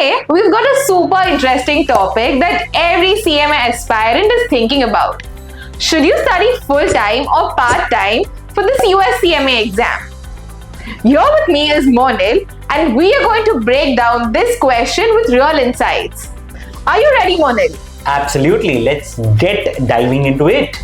Today, we've got a super interesting topic that every CMA aspirant is thinking about. Should you study full-time or part-time for this US CMA exam? Here with me is Monil, and we are going to break down this question with real insights. Are you ready, Monil? Absolutely. Let's get diving into it.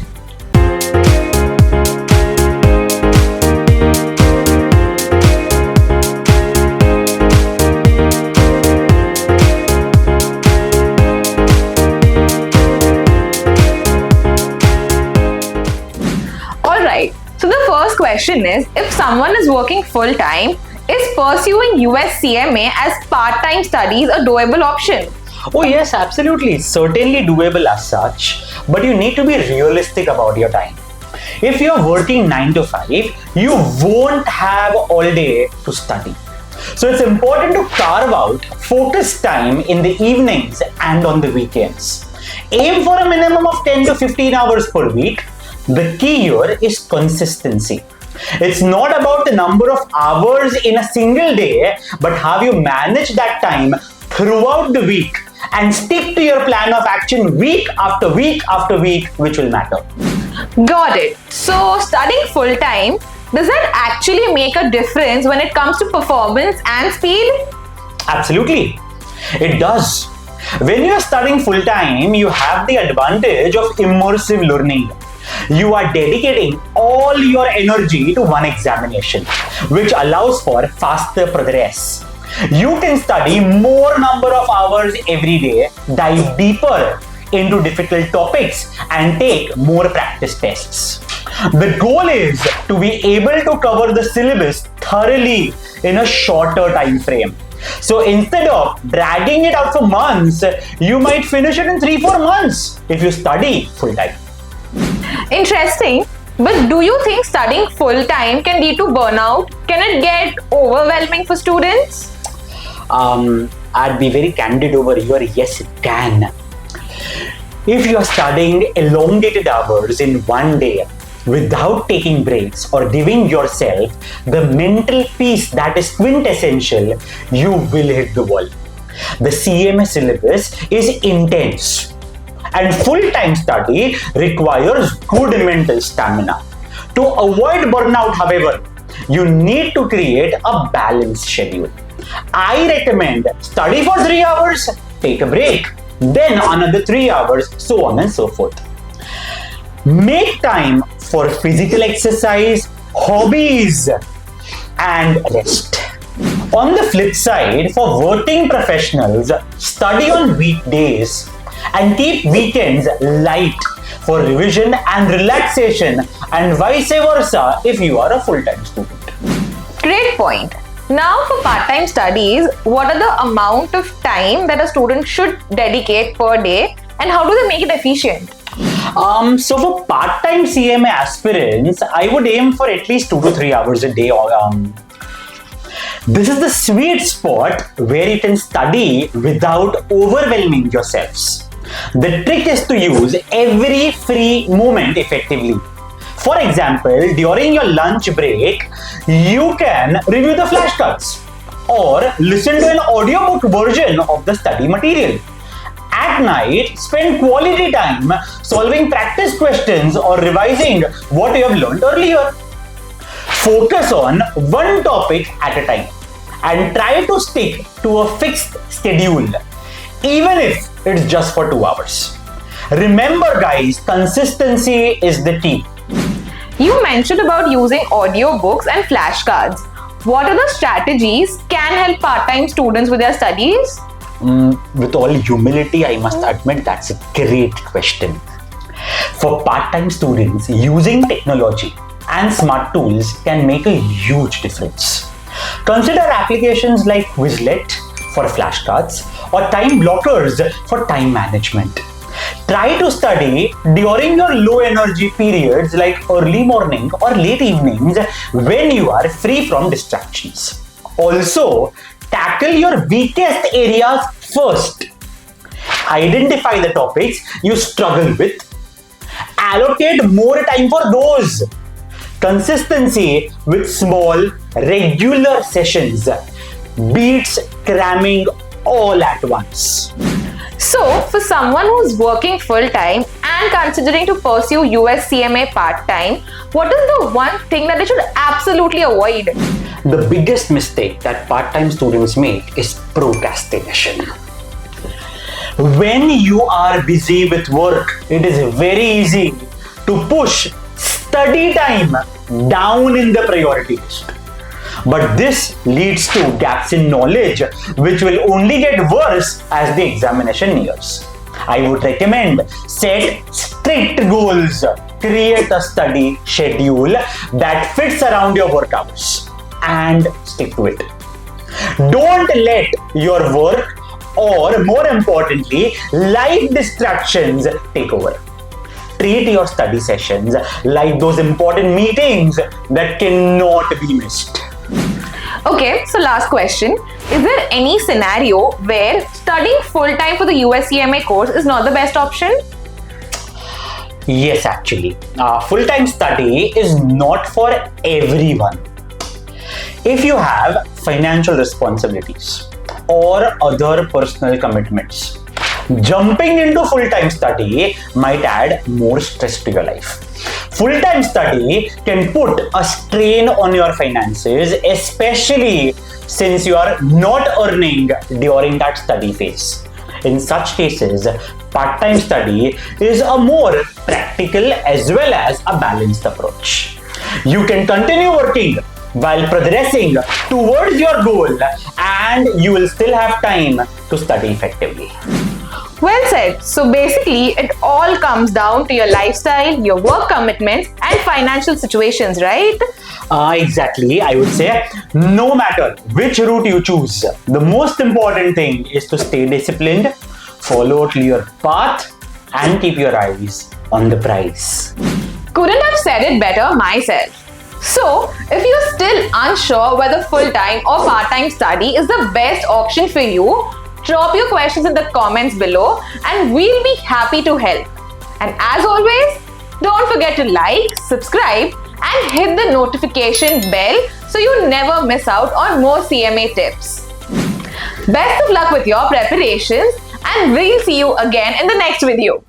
Alright, so the first question is, if someone is working full-time, is pursuing US CMA as part-time studies a doable option? Oh yes, absolutely. Certainly doable as such, but you need to be realistic about your time. If you're working 9 to 5, you won't have all day to study. So it's important to carve out focused time in the evenings and on the weekends. Aim for a minimum of 10 to 15 hours per week. The key here is consistency. It's not about the number of hours in a single day, but how you manage that time throughout the week and stick to your plan of action week after week after week, which will matter. Got it. So studying full-time, does that actually make a difference when it comes to performance and speed? Absolutely. It does. When you are studying full-time, you have the advantage of immersive learning. You are dedicating all your energy to one examination, which allows for faster progress. You can study more number of hours every day, dive deeper into difficult topics, and take more practice tests. The goal is to be able to cover the syllabus thoroughly in a shorter time frame. So instead of dragging it out for months, you might finish it in 3-4 months if you study full-time. Interesting. But do you think studying full-time can lead to burnout? Can it get overwhelming for students? I'd be very candid over here. Yes, it can. If you are studying elongated hours in one day without taking breaks or giving yourself the mental peace that is quintessential, you will hit the wall. The CMA syllabus is intense, and full-time study requires good mental stamina. To avoid burnout, however, you need to create a balanced schedule. I recommend study for 3 hours, take a break, then another 3 hours, so on and so forth. Make time for physical exercise, hobbies, and rest. On the flip side, for working professionals, study on weekdays and keep weekends light for revision and relaxation, and vice versa if you are a full-time student. Great point. Now for part-time studies, what are the amount of time that a student should dedicate per day, and how do they make it efficient? So for part-time CMA aspirants, I would aim for at least 2 to 3 hours a day. This is the sweet spot where you can study without overwhelming yourselves. The trick is to use every free moment effectively. For example, during your lunch break, you can review the flashcards or listen to an audiobook version of the study material. At night, spend quality time solving practice questions or revising what you have learned earlier. Focus on one topic at a time and try to stick to a fixed schedule, even if it's just for 2 hours. Remember guys, consistency is the key. You mentioned about using audiobooks and flashcards. What are the strategies can help part-time students with their studies? With all humility, I must admit that's a great question. For part-time students, using technology and smart tools can make a huge difference. Consider applications like Quizlet for flashcards or time blockers for time management. Try to study during your low energy periods like early morning or late evenings when you are free from distractions. Also, tackle your weakest areas first. Identify the topics you struggle with. Allocate more time for those. Consistency with small, regular sessions beats cramming all at once. So, for someone who's working full-time and considering to pursue US CMA part-time, what is the one thing that they should absolutely avoid? The biggest mistake that part-time students make is procrastination. When you are busy with work, it is very easy to push study time down in the priority list. But this leads to gaps in knowledge, which will only get worse as the examination nears. I would recommend set strict goals. Create a study schedule that fits around your work hours and stick to it. Don't let your work or, more importantly, life distractions take over. Treat your study sessions like those important meetings that cannot be missed. Okay, so last question. Is there any scenario where studying full-time for the US CMA course is not the best option? Yes, actually. Full-time study is not for everyone. If you have financial responsibilities or other personal commitments, jumping into full-time study might add more stress to your life. Full-time study can put a strain on your finances, especially since you are not earning during that study phase. In such cases, part-time study is a more practical as well as a balanced approach. You can continue working while progressing towards your goal, and you will still have time to study effectively. Well said. So basically, it all comes down to your lifestyle, your work commitments, and financial situations, right? Exactly. I would say no matter which route you choose, the most important thing is to stay disciplined, follow a clear path, and keep your eyes on the prize. Couldn't have said it better myself. So, if you're still unsure whether full-time or part-time study is the best option for you, drop your questions in the comments below and we'll be happy to help. And as always, don't forget to like, subscribe and hit the notification bell so you never miss out on more CMA tips. Best of luck with your preparations and we'll see you again in the next video.